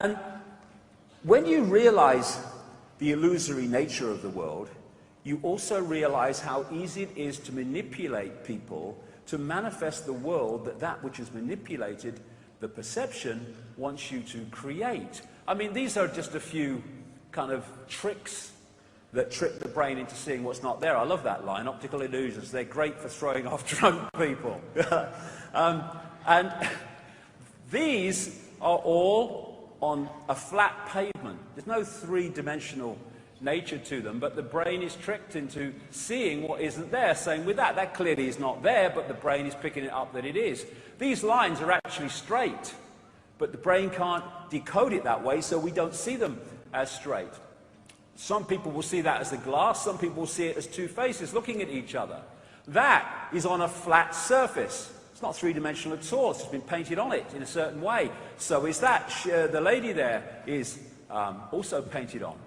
And when you realize the illusory nature of the world, you also realize how easy it is to manipulate people to manifest the world that which is manipulated, the perception, wants you to create. I mean, these are just a few kind of tricks that trick the brain into seeing what's not there. I love that line, optical illusions. They're great for throwing off drunk people. And these are all on a flat pavement. There's no three-dimensional nature to them, but the brain is tricked into seeing what isn't there. Same with that. That clearly is not there, but the brain is picking it up that it is. These lines are actually straight, but the brain can't decode it that way, so we don't see them as straight. Some people will see that as a glass, some people will see it as two faces looking at each other. That is on a flat surface. It's not three-dimensional at all. It's been painted on it in a certain way. So is that. The lady there is also painted on.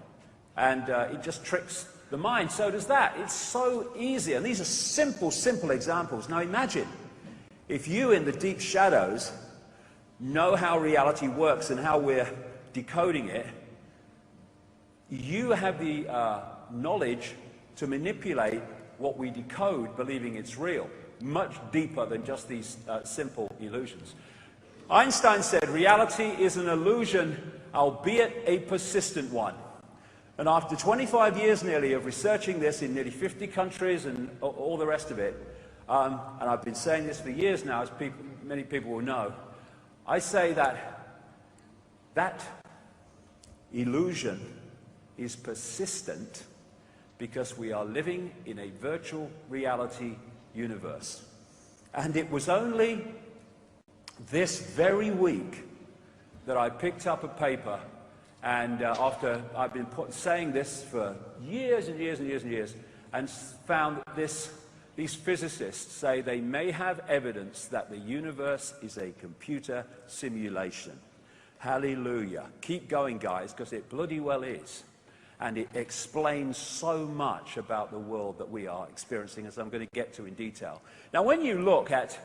And it just tricks the mind. So does that. It's so easy. And these are simple, simple examples. Now imagine if you in the deep shadows know how reality works and how we're decoding it, you have the knowledge to manipulate what we decode, believing it's real, much deeper than just these simple illusions. Einstein said, reality is an illusion, albeit a persistent one. And after 25 years nearly of researching this in nearly 50 countries and all the rest of it, and I've been saying this for years now, as many people will know, I say that that illusion is persistent because we are living in a virtual reality universe. And it was only this very week that I picked up a paper, and after I've been saying this for years and years and years and years, and found that these physicists say they may have evidence that the universe is a computer simulation. Hallelujah. Keep going, guys, because it bloody well is. And it explains so much about the world that we are experiencing, as I'm going to get to in detail. Now, when you look at,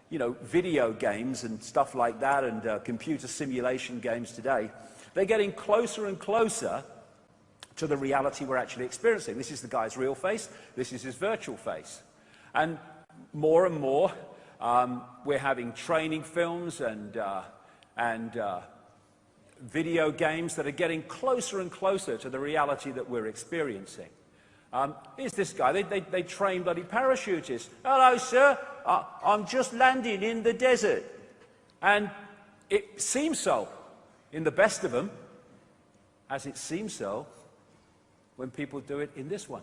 video games and stuff like that, and computer simulation games today, they're getting closer and closer to the reality we're actually experiencing. This is the guy's real face. This is his virtual face. And more, we're having training films and video games that are getting closer and closer to the reality that we're experiencing. Here's this guy. They train bloody parachutists. Hello, sir. I'm just landing in the desert. And it seems so in the best of them, as it seems so when people do it in this one.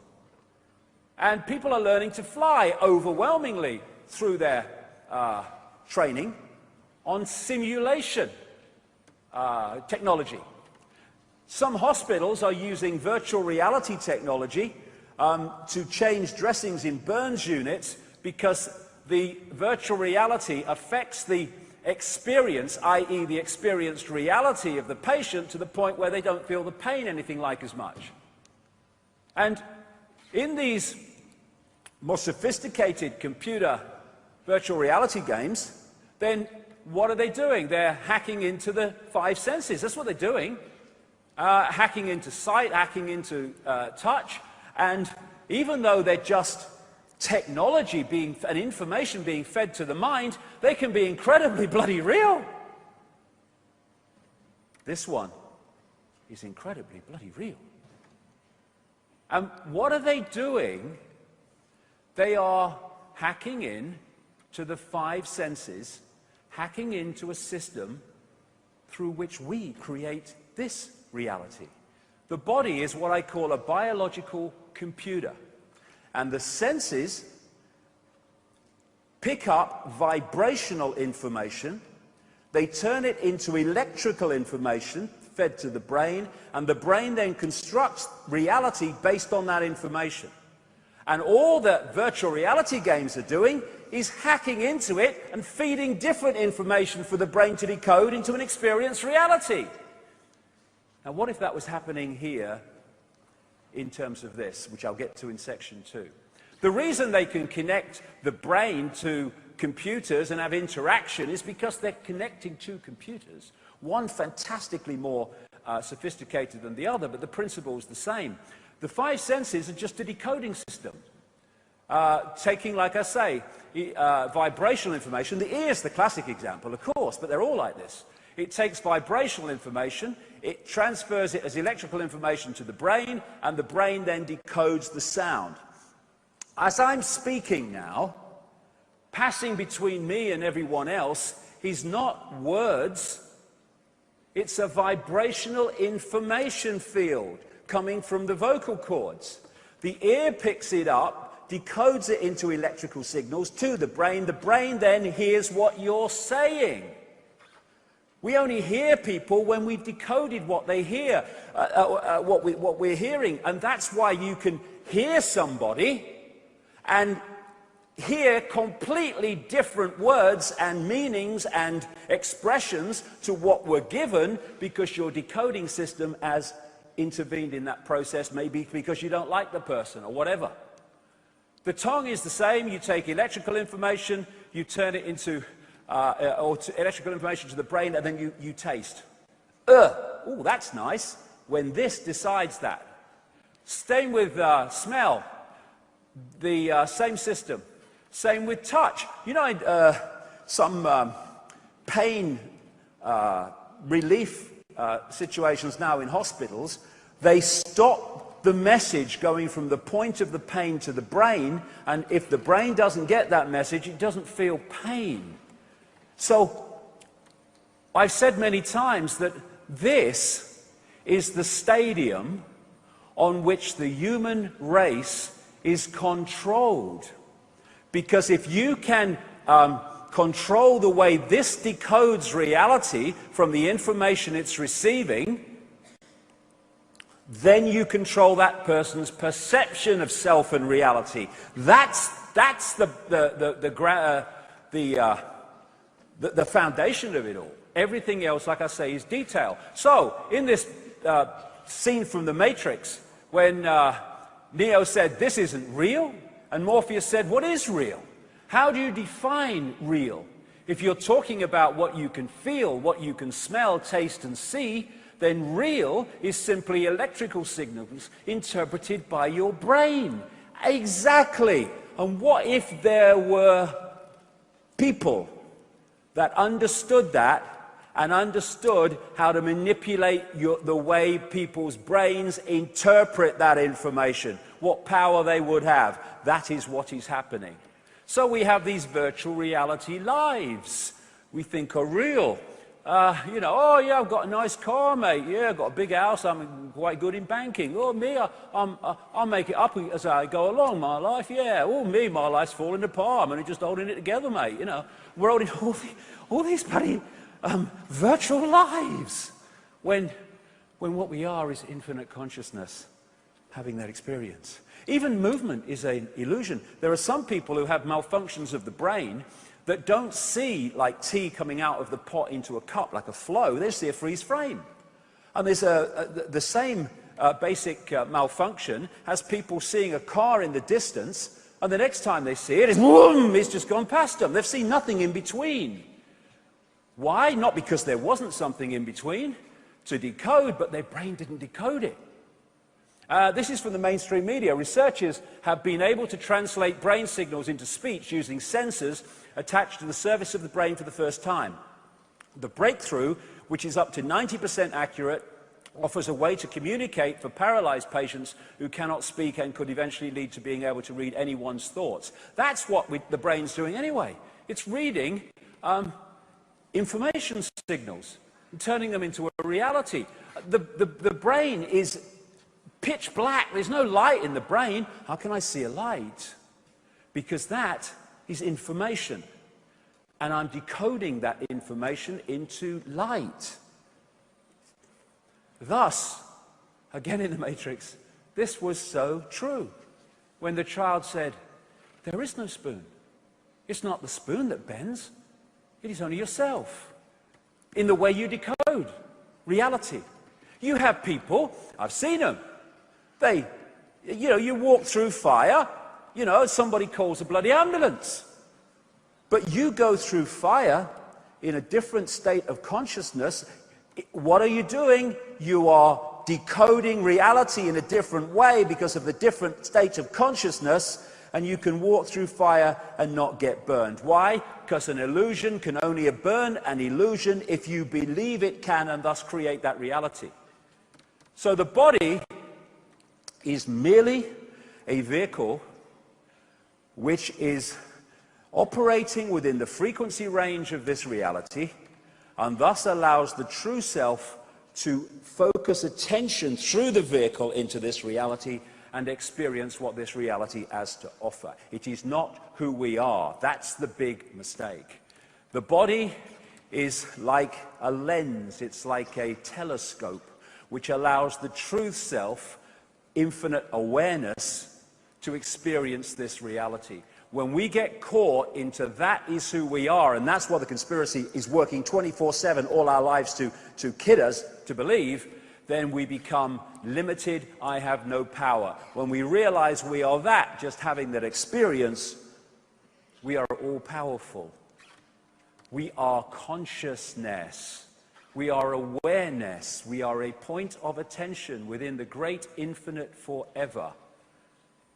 And people are learning to fly overwhelmingly through their training on simulation technology. Some hospitals are using virtual reality technology to change dressings in burns units because the virtual reality affects the experience, i.e. the experienced reality of the patient, to the point where they don't feel the pain anything like as much. And in these more sophisticated computer virtual reality games, then what are they doing? They're hacking into the five senses. That's what they're doing. Hacking into sight, hacking into touch. And even though they're just technology and information being fed to the mind, they can be incredibly bloody real. This one is incredibly bloody real. And what are they doing? They are hacking in to the five senses, hacking into a system through which we create this reality. The body is what I call a biological computer, and the senses pick up vibrational information, they turn it into electrical information fed to the brain, and the brain then constructs reality based on that information. And all that virtual reality games are doing is hacking into it and feeding different information for the brain to decode into an experienced reality. Now, what if that was happening here in terms of this, which I'll get to in section 2? The reason they can connect the brain to computers and have interaction is because they're connecting two computers One fantastically more sophisticated than the other, but the principle is the same. The five senses are just a decoding system. Taking, like I say, vibrational information. The ear is the classic example, of course, but they're all like this. It takes vibrational information, it transfers it as electrical information to the brain, and the brain then decodes the sound. As I'm speaking now, passing between me and everyone else is not words, it's a vibrational information field coming from the vocal cords. The ear picks it up, decodes it into electrical signals to the brain. The brain then hears what you're saying. We only hear people when we've decoded what they hear, what we're hearing. And that's why you can hear somebody and hear completely different words and meanings and expressions to what were given, because your decoding system has intervened in that process, maybe because you don't like the person or whatever. The tongue is the same. You take electrical information, you turn it into electrical information to the brain, and then you taste. Oh, that's nice. When this decides that. Same with smell. The same system. Same with touch. You know, some pain relief situations now in hospitals, they stop the message going from the point of the pain to the brain, and if the brain doesn't get that message, it doesn't feel pain. So, I've said many times that this is the stadium on which the human race is controlled. Because if you can control the way this decodes reality from the information it's receiving, then you control that person's perception of self and reality. That's the foundation of it all. Everything else, like I say, is detail. So, in this scene from The Matrix, when Neo said, "This isn't real," and Morpheus said, "What is real?" How do you define real? If you're talking about what you can feel, what you can smell, taste, and see, then real is simply electrical signals interpreted by your brain. Exactly. And what if there were people that understood that and understood how to manipulate the way people's brains interpret that information, what power they would have? That is what is happening. So we have these virtual reality lives we think are real. You know, oh yeah, I've got a nice car, mate. Yeah, I've got a big house. I'm quite good in banking. Oh, me, I'll make it up as I go along, my life. Yeah, oh, me, my life's falling apart. I'm only just holding it together, mate. You know, we're holding all these bloody virtual lives. When what we are is infinite consciousness, having that experience. Even movement is an illusion. There are some people who have malfunctions of the brain that don't see like tea coming out of the pot into a cup like a flow. They see a freeze frame. And there's the same basic malfunction has people seeing a car in the distance, and the next time they see it, it's just gone past them. They've seen nothing in between. Why? Not because there wasn't something in between to decode, but their brain didn't decode it. This is from the mainstream media. Researchers have been able to translate brain signals into speech using sensors attached to the surface of the brain for the first time. The breakthrough, which is up to 90% accurate, offers a way to communicate for paralyzed patients who cannot speak and could eventually lead to being able to read anyone's thoughts. That's what the brain's doing anyway. It's reading information signals and turning them into a reality. The brain is pitch black. There's no light in the brain. How can I see a light? Because that is information. And I'm decoding that information into light. Thus, again in the Matrix, this was so true. When the child said, "There is no spoon. It's not the spoon that bends. It is only yourself." In the way you decode reality. You have people, I've seen them, you walk through fire, somebody calls a bloody ambulance. But you go through fire in a different state of consciousness. What are you doing? You are decoding reality in a different way because of the different state of consciousness, and you can walk through fire and not get burned. Why? Because an illusion can only burn an illusion if you believe it can, and thus create that reality. So the body is merely a vehicle which is operating within the frequency range of this reality, and thus allows the true self to focus attention through the vehicle into this reality and experience what this reality has to offer. It is not who we are. That's the big mistake. The body is like a lens. It's like a telescope which allows the true self, infinite awareness, to experience this reality. When we get caught into that is who we are, and that's what the conspiracy is working 24/7 all our lives to kid us to believe, then we become limited. I have no power. When we realize we are that, just having that experience, we are all powerful. We are consciousness. We are awareness. We are a point of attention within the great infinite forever.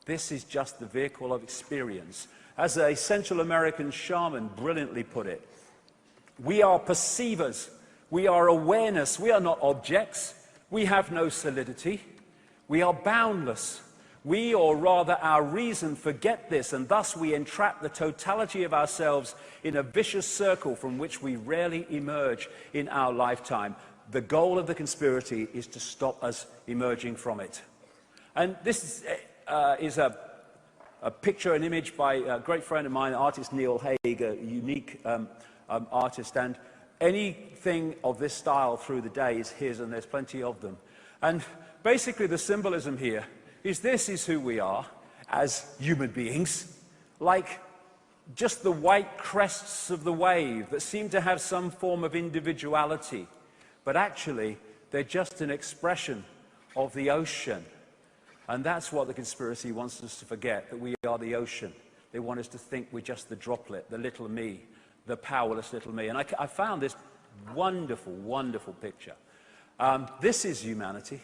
This is just the vehicle of experience. As a Central American shaman brilliantly put it, we are perceivers. We are awareness. We are not objects. We have no solidity. We are boundless. We, or rather our reason, forget this, and thus we entrap the totality of ourselves in a vicious circle from which we rarely emerge in our lifetime. The goal of the conspiracy is to stop us emerging from it. And this is a picture, an image by a great friend of mine, artist Neil Haig, a unique artist, and anything of this style through the day is his, and there's plenty of them. And basically the symbolism here is this is who we are as human beings, like just the white crests of the wave that seem to have some form of individuality, but actually they're just an expression of the ocean. And that's what the conspiracy wants us to forget, that we are the ocean. They want us to think we're just the droplet, the little me, the powerless little me. And I found this wonderful, wonderful picture. This is humanity.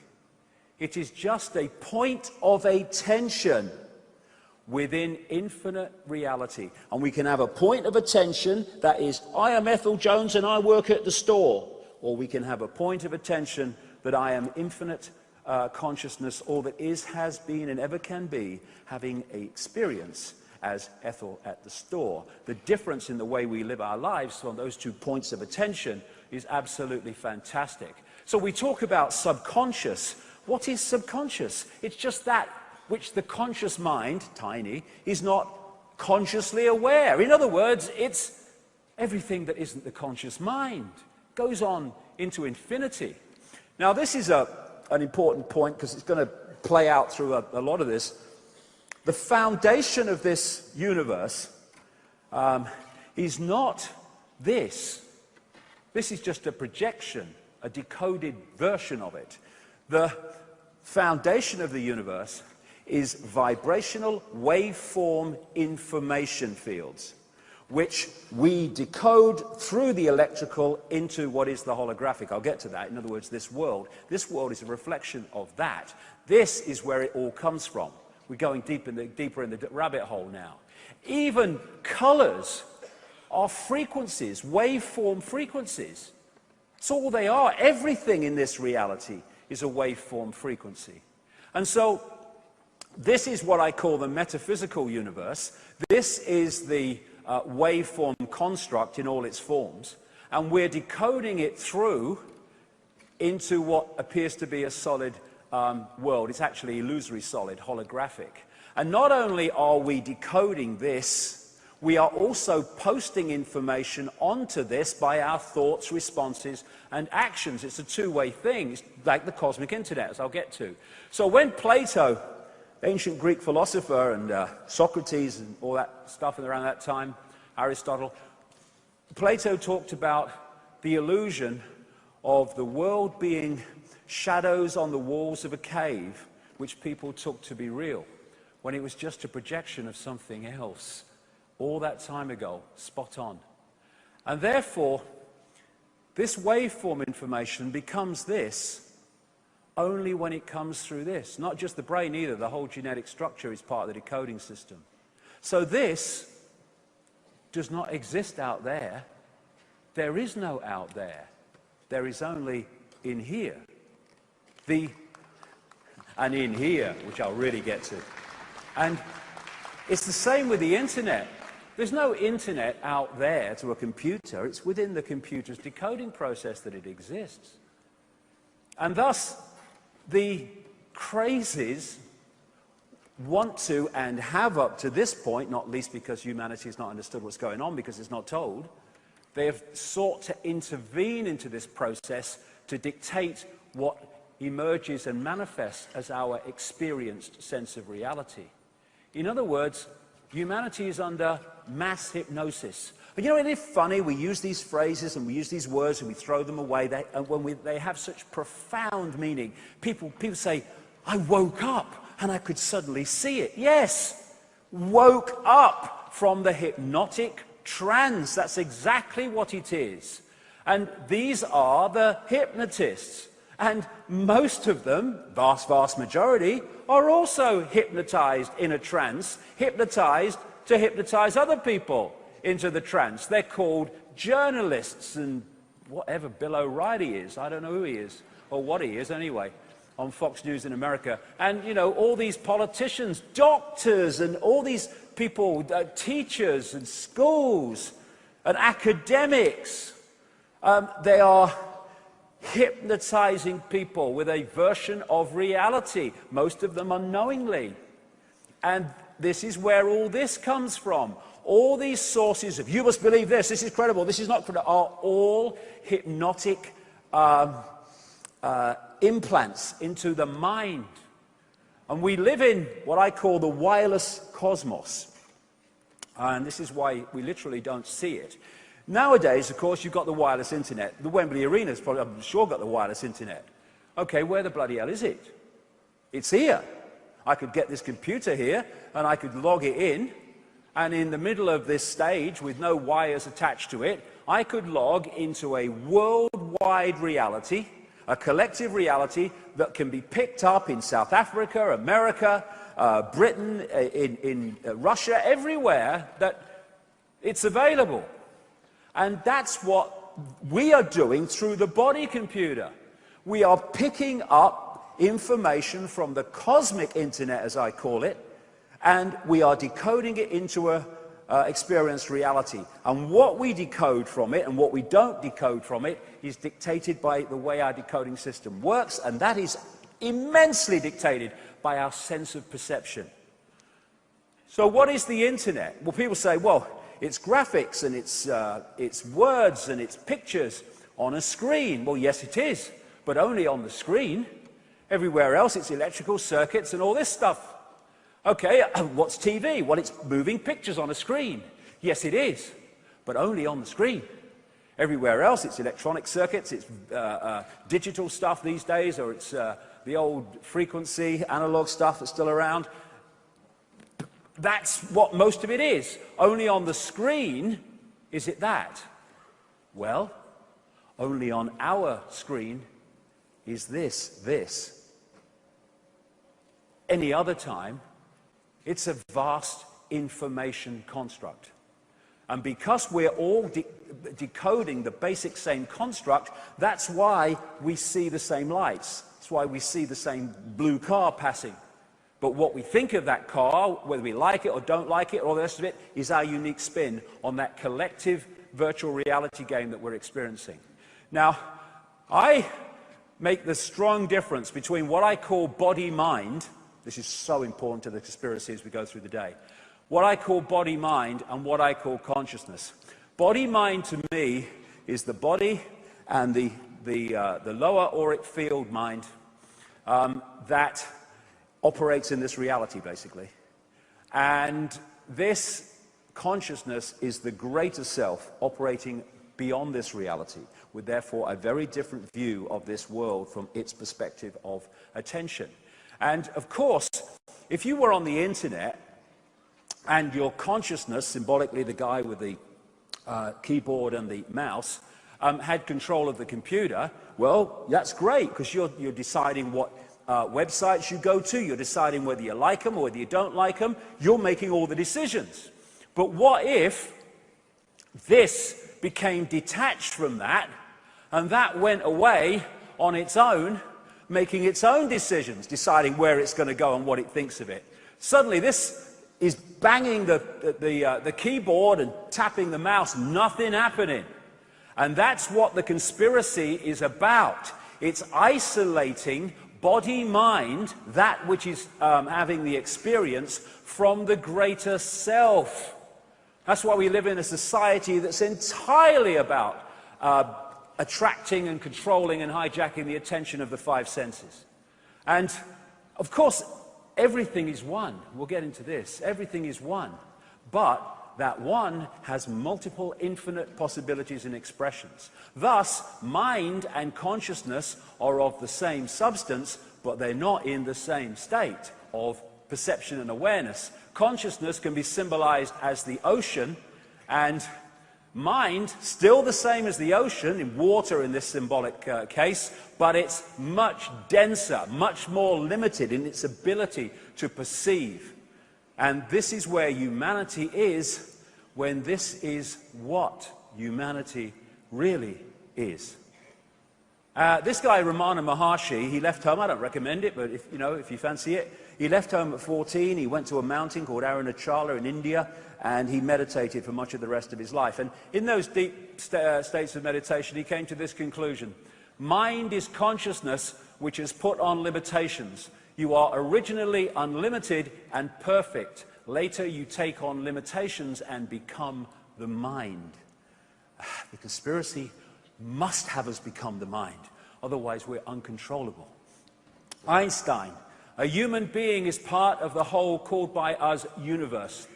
It is just a point of attention within infinite reality. And we can have a point of attention that is, I am Ethel Jones and I work at the store. Or we can have a point of attention that I am infinite consciousness, all that is, has been, and ever can be, having an experience as Ethel at the store. The difference in the way we live our lives on those 2 points of attention is absolutely fantastic. So we talk about subconscious. What is subconscious? It's just that which the conscious mind, tiny, is not consciously aware. In other words, it's everything that isn't the conscious mind. It goes on into infinity. Now this is an important point because it's going to play out through a lot of this. The foundation of this universe is not this. This is just a projection, a decoded version of it. The foundation of the universe is vibrational waveform information fields, which we decode through the electrical into what is the holographic. I'll get to that. In other words, this world is a reflection of that. This is where it all comes from. We're going deeper in the rabbit hole now. Even colors are frequencies, waveform frequencies. That's all they are. Everything in this reality is a waveform frequency. And so this is what I call the metaphysical universe. This is the waveform construct in all its forms, and we're decoding it through into what appears to be a solid world. It's actually illusory solid, holographic. And not only are we decoding this, we are also posting information onto this by our thoughts, responses, and actions. It's a two-way thing. It's like the cosmic internet, as I'll get to. So when Plato, ancient Greek philosopher, and Socrates and all that stuff around that time, Aristotle, Plato talked about the illusion of the world being shadows on the walls of a cave, which people took to be real, when it was just a projection of something else. All that time ago, spot on. And therefore, this waveform information becomes this only when it comes through this. Not just the brain either, the whole genetic structure is part of the decoding system. So this does not exist out there. There is no out there. There is only in here. And in here, which I'll really get to. And it's the same with the internet. There's no internet out there to a computer. It's within the computer's decoding process that it exists. And thus, the crazies want to and have up to this point, not least because humanity has not understood what's going on because it's not told, they have sought to intervene into this process to dictate what emerges and manifests as our experienced sense of reality. In other words, humanity is under mass hypnosis. And you know, isn't it funny? We use these phrases and we use these words and we throw them away. They have such profound meaning. People say, I woke up and I could suddenly see it. Yes, woke up from the hypnotic trance. That's exactly what it is. And these are the hypnotists. And most of them, vast majority, are also hypnotized in a trance, hypnotized to hypnotize other people into the trance. They're called journalists and whatever Bill O'Reilly is. I don't know who he is or what he is anyway, on Fox News in America. And, you know, all these politicians, doctors, and all these people, teachers and schools and academics, they are hypnotizing people with a version of reality, most of them unknowingly. And this is where all this comes from. All these sources of, you must believe this is credible, this is not credible, are all hypnotic implants into the mind. And we live in what I call the wireless cosmos. And this is why we literally don't see it. Nowadays, of course, you've got the wireless internet. The Wembley Arena's probably, I'm sure, got the wireless internet. Okay, where the bloody hell is it? It's here. I could get this computer here, and I could log it in, and in the middle of this stage, with no wires attached to it, I could log into a worldwide reality, a collective reality that can be picked up in South Africa, America, Britain, in Russia, everywhere that it's available. And that's what we are doing through the body computer. We are picking up information from the cosmic internet, as I call it, and we are decoding it into a experienced reality. And what we decode from it and what we don't decode from it is dictated by the way our decoding system works, and that is immensely dictated by our sense of perception. So what is the internet? Well, people say, well, it's graphics and it's words and it's pictures on a screen. Well, yes, it is, but only on the screen. Everywhere else, it's electrical circuits and all this stuff. Okay, what's TV? Well, it's moving pictures on a screen. Yes, it is, but only on the screen. Everywhere else, it's electronic circuits, it's digital stuff these days, or it's the old frequency, analog stuff that's still around. That's what most of it is. Only on the screen is it that. Well, only on our screen is this. Any other time, it's a vast information construct. And because we're all decoding the basic same construct, that's why we see the same lights. That's why we see the same blue car passing. But what we think of that car, whether we like it or don't like it, or all the rest of it, is our unique spin on that collective virtual reality game that we're experiencing. Now, I make the strong difference between what I call body-mind. This is so important to the conspiracy as we go through the day. What I call body-mind and what I call consciousness. Body-mind to me is the body and the lower auric field mind that operates in this reality, basically. And this consciousness is the greater self operating beyond this reality, with therefore a very different view of this world from its perspective of attention. And of course, if you were on the internet and your consciousness, symbolically the guy with the keyboard and the mouse, had control of the computer, well, that's great, because you're deciding what websites you go to, you're deciding whether you like them or whether you don't like them, you're making all the decisions. But what if this became detached from that, and that went away on its own, making its own decisions, deciding where it's going to go and what it thinks of it? Suddenly this is banging the keyboard and tapping the mouse, nothing happening. And that's what the conspiracy is about. It's isolating body-mind, that which is having the experience, from the greater self. That's why we live in a society that's entirely about attracting and controlling and hijacking the attention of the five senses. And, of course, everything is one. We'll get into this. Everything is one. But that one has multiple infinite possibilities and expressions. Thus, mind and consciousness are of the same substance, but they're not in the same state of perception and awareness. Consciousness can be symbolized as the ocean, and mind, still the same as the ocean, in water in this symbolic case, but it's much denser, much more limited in its ability to perceive. And this is where humanity is, when this is what humanity really is. This guy, Ramana Maharshi, he left home. I don't recommend it, but if you fancy it. He left home at 14. He went to a mountain called Arunachala in India, and he meditated for much of the rest of his life. And in those deep states of meditation, he came to this conclusion: mind is consciousness which is put on limitations. You are originally unlimited and perfect. Later you take on limitations and become the mind. The conspiracy must have us become the mind, otherwise we're uncontrollable. Einstein: a human being is part of the whole called by us universe,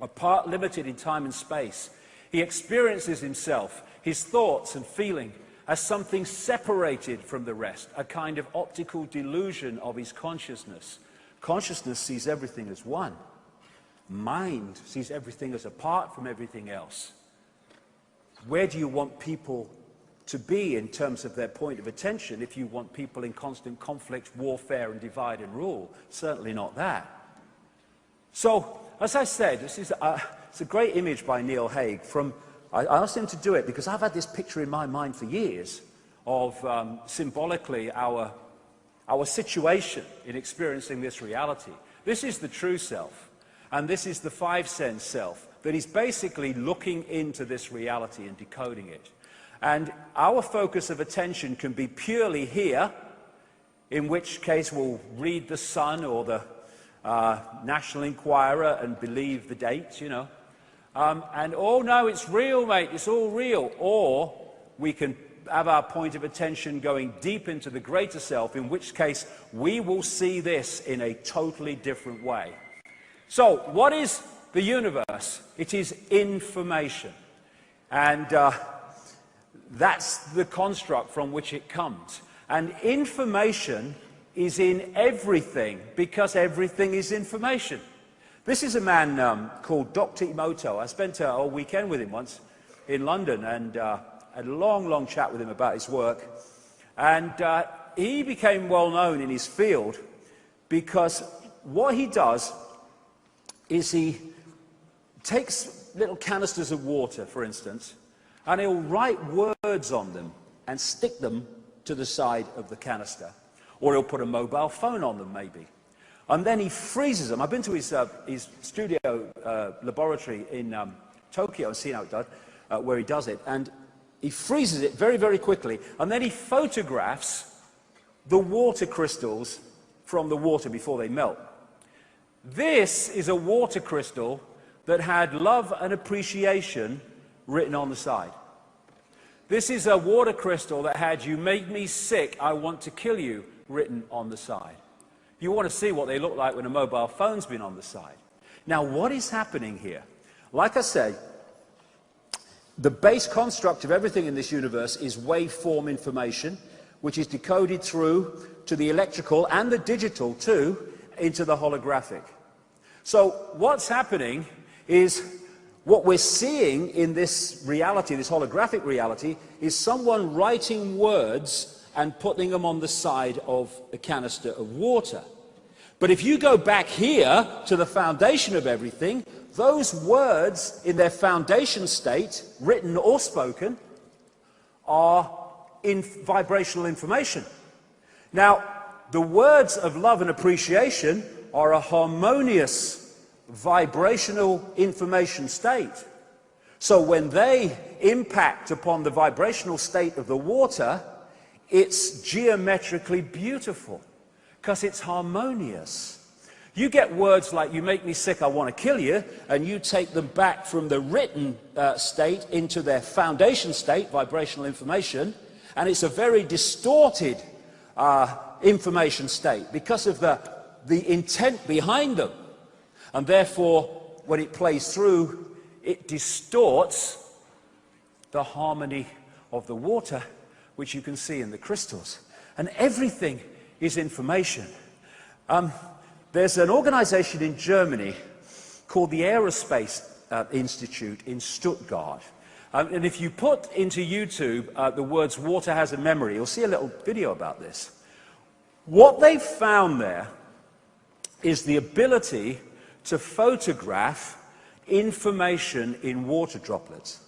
a part limited in time and space. He experiences himself, his thoughts and feeling, as something separated from the rest, a kind of optical delusion of his consciousness. Consciousness sees everything as one. Mind sees everything as apart from everything else. Where do you want people to be in terms of their point of attention if you want people in constant conflict, warfare, and divide and rule? Certainly not that. So, as I said, it's a great image by Neil Haig. I asked him to do it because I've had this picture in my mind for years of symbolically our situation in experiencing this reality. This is the true self. And this is the five-sense self that is basically looking into this reality and decoding it. And our focus of attention can be purely here, in which case we'll read the Sun or the National Enquirer and believe the dates, and, oh no, it's real, mate, it's all real. Or we can have our point of attention going deep into the greater self, in which case we will see this in a totally different way. So, what is the universe? It is information. And that's the construct from which it comes. And information is in everything, because everything is information. This is a man called Dr. Emoto. I spent a whole weekend with him once in London, and had a long, long chat with him about his work. And he became well known in his field because what he does is he takes little canisters of water, for instance, and he'll write words on them and stick them to the side of the canister. Or he'll put a mobile phone on them, maybe. And then he freezes them. I've been to his studio laboratory in Tokyo and seen how it does, where he does it. And he freezes it very, very quickly. And then he photographs the water crystals from the water before they melt. This is a water crystal that had love and appreciation written on the side. This is a water crystal that had "you make me sick, I want to kill you" written on the side. You want to see what they look like when a mobile phone's been on the side. Now, what is happening here? Like I say, the base construct of everything in this universe is waveform information, which is decoded through to the electrical and the digital too, into the holographic. So what's happening is what we're seeing in this reality, this holographic reality, is someone writing words and putting them on the side of a canister of water. But if you go back here to the foundation of everything, those words in their foundation state, written or spoken, are in vibrational information. Now, the words of love and appreciation are a harmonious vibrational information state. So when they impact upon the vibrational state of the water, it's geometrically beautiful because it's harmonious. You get words like, you make me sick, I want to kill you, and you take them back from the written state into their foundation state, vibrational information, and it's a very distorted information state because of the intent behind them. And therefore, when it plays through, it distorts the harmony of the water, which you can see in the crystals. And everything is information. There's an organization in Germany called the Aerospace Institute in Stuttgart. And if you put into YouTube the words "water has a memory," you'll see a little video about this. What they've found there is the ability to photograph information in water droplets.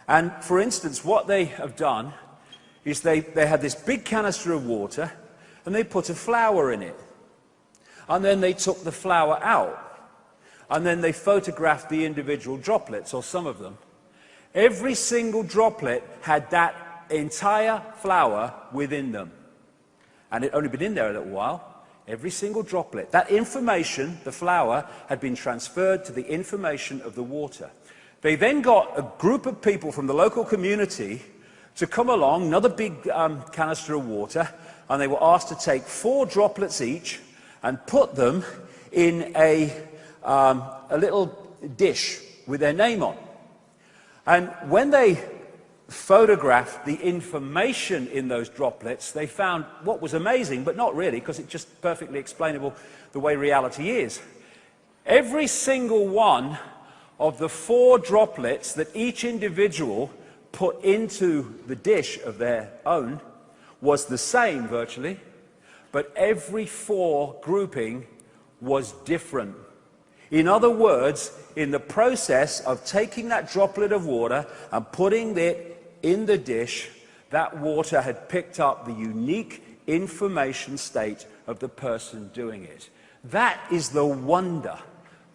And for instance, what they have done is they had this big canister of water and they put a flower in it. And then they took the flower out. And then they photographed the individual droplets, or some of them. Every single droplet had that entire flower within them. And it had only been in there a little while. Every single droplet. That information, the flower, had been transferred to the information of the water. They then got a group of people from the local community to come along, another big canister of water, and they were asked to take 4 droplets each and put them in a little dish with their name on. And when they photographed the information in those droplets, they found what was amazing, but not really, because it's just perfectly explainable the way reality is. Every single one of the 4 droplets that each individual put into the dish of their own was the same virtually, but every 4 grouping was different. In other words, in the process of taking that droplet of water and putting it in the dish, that water had picked up the unique information state of the person doing it. That is the wonder,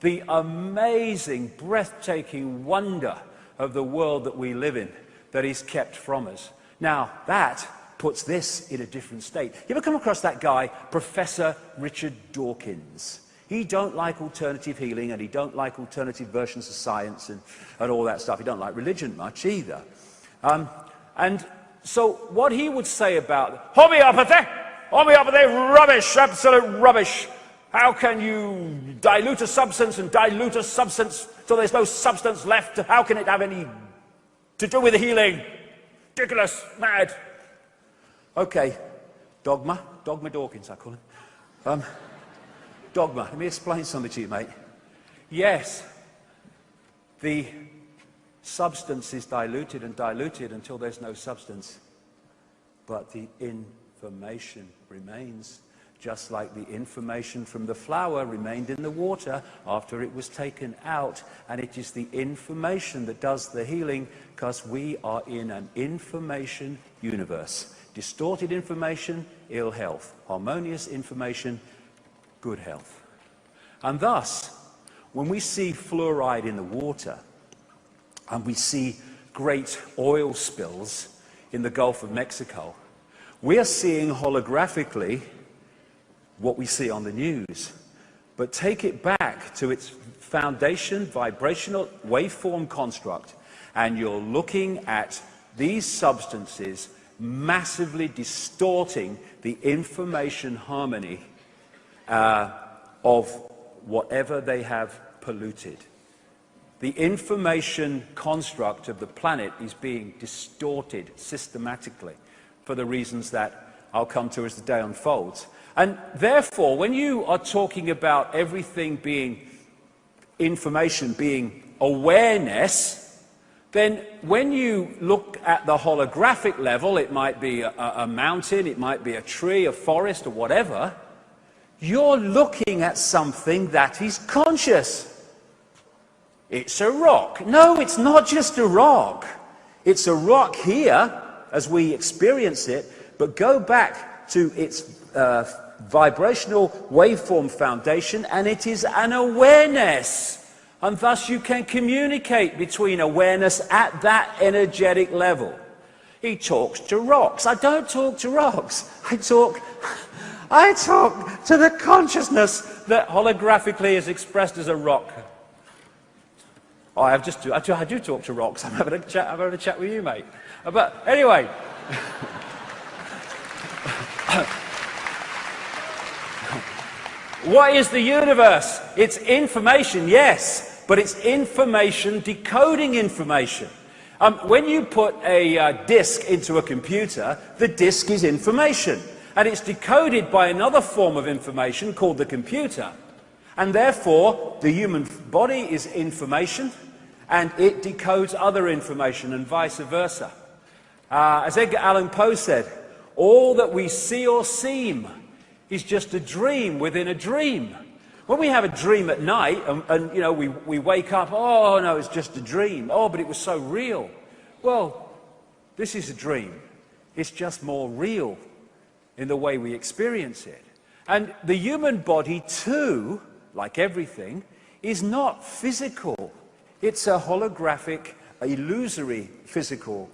the amazing, breathtaking wonder of the world that we live in, that is kept from us. Now, that puts this in a different state. You ever come across that guy, Professor Richard Dawkins? He don't like alternative healing, and he don't like alternative versions of science and all that stuff. He don't like religion much either. And so what he would say about homeopathy, rubbish, absolute rubbish. How can you dilute a substance and dilute a substance so there's no substance left? How can it have any to do with healing? Ridiculous, mad. Okay, Dogma Dawkins, I call him. Dogma, let me explain something to you, mate. Yes, the substance is diluted and diluted until there's no substance. But the information remains, just like the information from the flower remained in the water after it was taken out. And it is the information that does the healing, because we are in an information universe. Distorted information, ill health. Harmonious information, good health. And thus, when we see fluoride in the water, and we see great oil spills in the Gulf of Mexico, we are seeing holographically what we see on the news. But take it back to its foundation, vibrational waveform construct, and you're looking at these substances massively distorting the information harmony of whatever they have polluted. The information construct of the planet is being distorted systematically for the reasons that I'll come to as the day unfolds. And therefore, when you are talking about everything being information being awareness, then when you look at the holographic level, it might be a mountain, it might be a tree, a forest, or whatever, you're looking at something that is conscious. It's a rock. No, it's not just a rock. It's a rock here, as we experience it, but go back to its vibrational waveform foundation, and it is an awareness. And thus you can communicate between awareness at that energetic level. He talks to rocks. I don't talk to rocks. I talk to the consciousness that holographically is expressed as a rock. Oh, I do talk to rocks. I'm having a chat with you, mate. But anyway. What is the universe? It's information, yes, but it's information decoding information. When you put a disk into a computer, the disk is information, and it's decoded by another form of information called the computer. And therefore, the human body is information, and it decodes other information, and vice versa. As Edgar Allan Poe said, all that we see or seem is just a dream within a dream. When we have a dream at night, and you know, we wake up, oh no, it's just a dream. Oh, but it was so real. Well, this is a dream. It's just more real in the way we experience it. And the human body too, like everything, is not physical. It's a holographic, illusory physical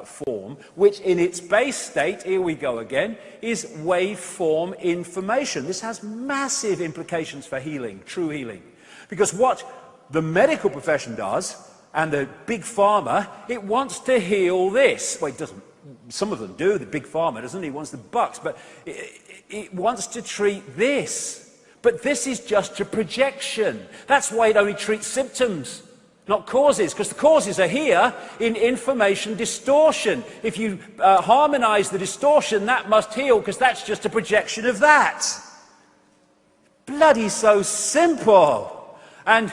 form, which in its base state, here we go again, is waveform information. This has massive implications for healing, true healing. Because what the medical profession does, and the big pharma, it wants to heal this. Well, it doesn't. Some of them do. The big pharma doesn't. He wants the bucks, but it wants to treat this. But this is just a projection. That's why it only treats symptoms, not causes, because the causes are here in information distortion. If you harmonize the distortion, that must heal, because that's just a projection of that. Bloody so simple. And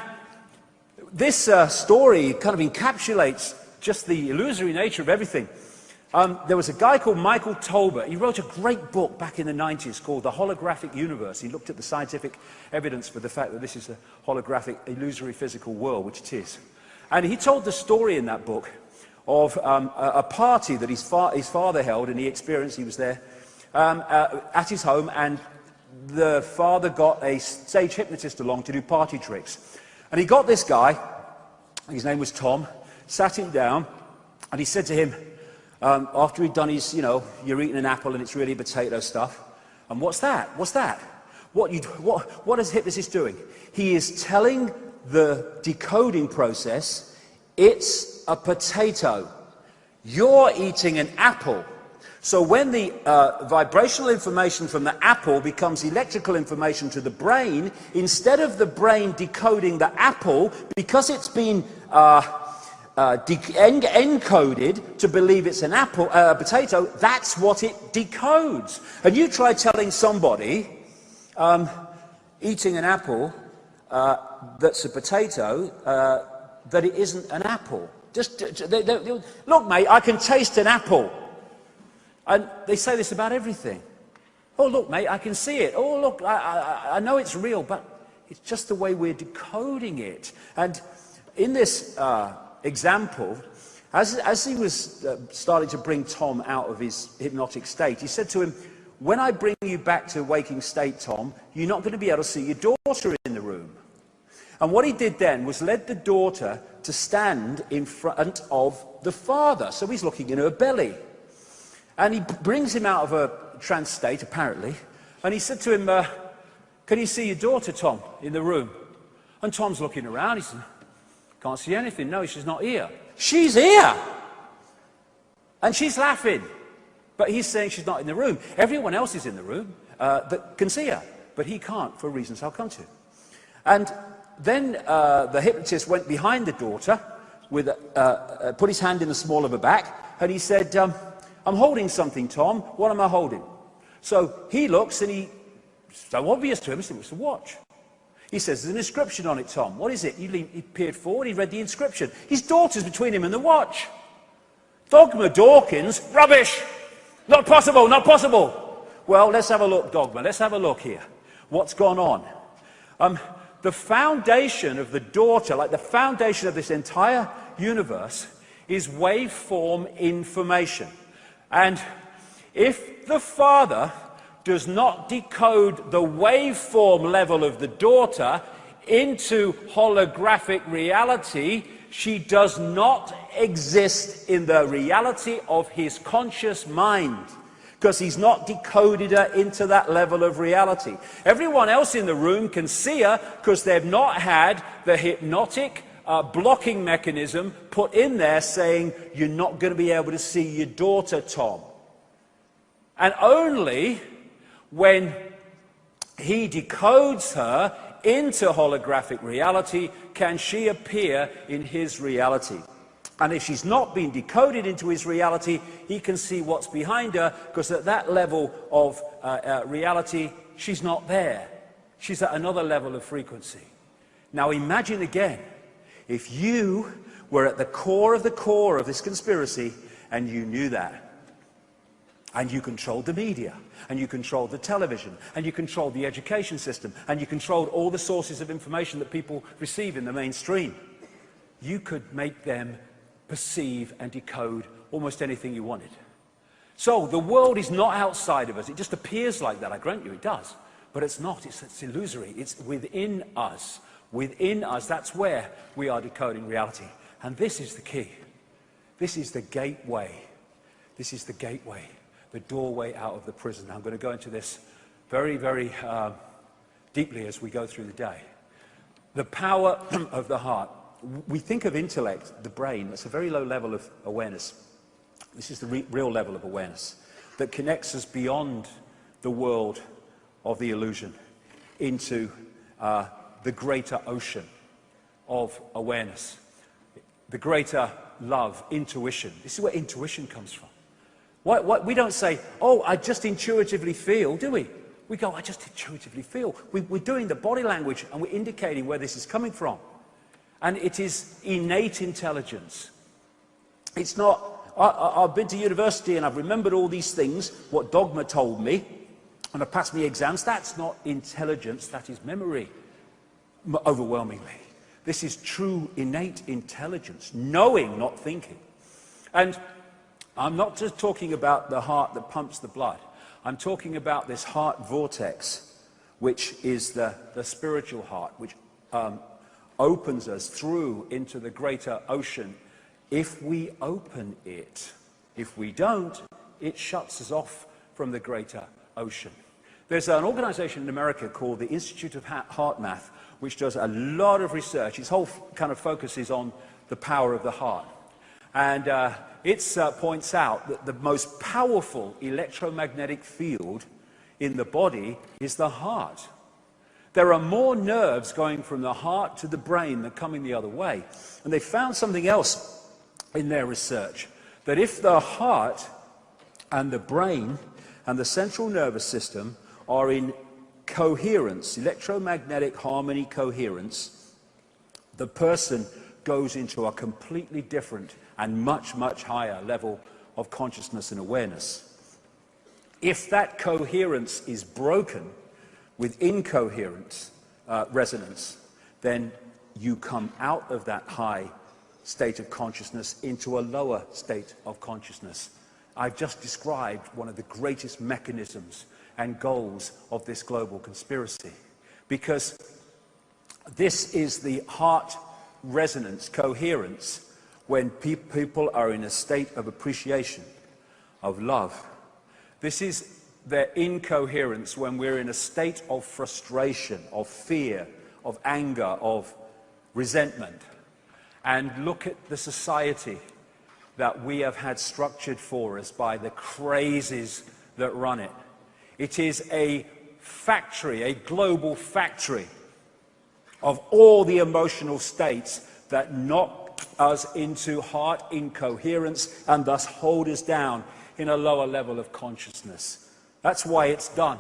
this story kind of encapsulates just the illusory nature of everything. There was a guy called Michael Tolbert. He wrote a great book back in the 90s called The Holographic Universe. He looked at the scientific evidence for the fact that this is a holographic, illusory physical world, which it is. And he told the story in that book of a party that his father held, and he experienced, he was there, at his home, and the father got a stage hypnotist along to do party tricks. And he got this guy, his name was Tom, sat him down, and he said to him, after he'd done his, you know, you're eating an apple and it's really potato stuff. And what's that? What's that? What is hypnotist doing? He is telling the decoding process, it's a potato. You're eating an apple. So when the vibrational information from the apple becomes electrical information to the brain, instead of the brain decoding the apple, because it's been encoded to believe it's an apple, potato, that's what it decodes. And you try telling somebody eating an apple that's a potato that it isn't an apple. Look, mate, I can taste an apple. And they say this about everything. Oh, look, mate, I can see it. Oh, look, I know it's real, but it's just the way we're decoding it. And in this example, as he was starting to bring Tom out of his hypnotic state, he said to him, when I bring you back to waking state, Tom, you're not going to be able to see your daughter in the room. And what he did then was led the daughter to stand in front of the father. So he's looking in her belly. And he brings him out of a trance state, apparently, and he said to him, can you see your daughter, Tom, in the room? And Tom's looking around, he said, can't see anything. No, she's not here. She's here! And she's laughing. But he's saying she's not in the room. Everyone else is in the room that can see her, but he can't for reasons I'll come to. And then the hypnotist went behind the daughter, with put his hand in the small of her back, and he said, I'm holding something, Tom. What am I holding? So he looks, and so obvious to him, it's a watch. He says, there's an inscription on it, Tom. What is it? He peered forward, he read the inscription. His daughter's between him and the watch. Dogma Dawkins, rubbish! Not possible, not possible! Well, let's have a look, Dogma. Let's have a look here. What's gone on? The foundation of the daughter, like the foundation of this entire universe, is waveform information. And if the father does not decode the waveform level of the daughter into holographic reality, she does not exist in the reality of his conscious mind, because he's not decoded her into that level of reality. Everyone else in the room can see her because they've not had the hypnotic blocking mechanism put in there saying, you're not going to be able to see your daughter, Tom. And only when he decodes her into holographic reality can she appear in his reality. And if she's not been decoded into his reality, he can see what's behind her, because at that level of reality, she's not there. She's at another level of frequency. Now imagine again, if you were at the core of this conspiracy, and you knew that, and you controlled the media, and you controlled the television, and you controlled the education system, and you controlled all the sources of information that people receive in the mainstream, you could make them perceive and decode almost anything you wanted. So the world is not outside of us. It just appears like that. I grant you it does. But it's not. It's illusory. It's within us. Within us, that's where we are decoding reality. And this is the key. This is the gateway. This is the gateway, the doorway out of the prison. I'm going to go into this very, very deeply as we go through the day. The power of the heart. We think of intellect, the brain, that's a very low level of awareness. This is the real level of awareness that connects us beyond the world of the illusion into the greater ocean of awareness, the greater love, intuition. This is where intuition comes from. We don't say, oh, I just intuitively feel, do we? We go, I just intuitively feel. We're doing the body language and we're indicating where this is coming from. And it is innate intelligence. It's not, I've been to university and I've remembered all these things, what Dogma told me, and I passed my exams. That's not intelligence, that is memory, overwhelmingly. This is true innate intelligence, knowing, not thinking. And I'm not just talking about the heart that pumps the blood. I'm talking about this heart vortex, which is the spiritual heart, which opens us through into the greater ocean if we open it. If we don't, it shuts us off from the greater ocean. There's an organization in America called the Institute of Heart Math, which does a lot of research. Its whole kind of focus is on the power of the heart. And it points out that the most powerful electromagnetic field in the body is the heart. There are more nerves going from the heart to the brain than coming the other way. And they found something else in their research, that if the heart and the brain and the central nervous system are in coherence, electromagnetic harmony coherence, the person goes into a completely different and much, much higher level of consciousness and awareness. If that coherence is broken with incoherent resonance, then you come out of that high state of consciousness into a lower state of consciousness. I've just described one of the greatest mechanisms and goals of this global conspiracy, because this is the heart resonance, coherence, when people are in a state of appreciation, of love. This is their incoherence when we're in a state of frustration, of fear, of anger, of resentment. And look at the society that we have had structured for us by the crazes that run it. It is a factory, a global factory of all the emotional states that knock us into heart incoherence and thus hold us down in a lower level of consciousness. That's why it's done.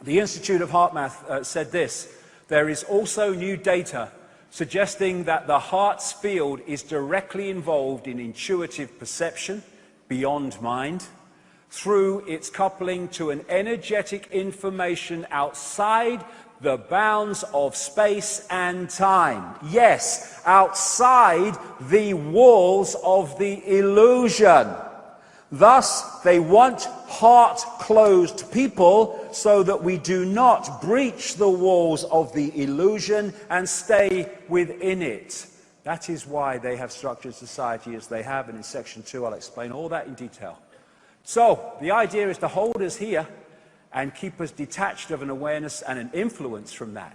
The Institute of Heart Math said this, There is also new data suggesting that the heart's field is directly involved in intuitive perception, beyond mind, through its coupling to an energetic information outside the bounds of space and time. Yes, outside the walls of the illusion. Thus, they want heart-closed people so that we do not breach the walls of the illusion and stay within it. That is why they have structured society as they have, and in section 2 I'll explain all that in detail. So, the idea is to hold us here and keep us detached of an awareness and an influence from that.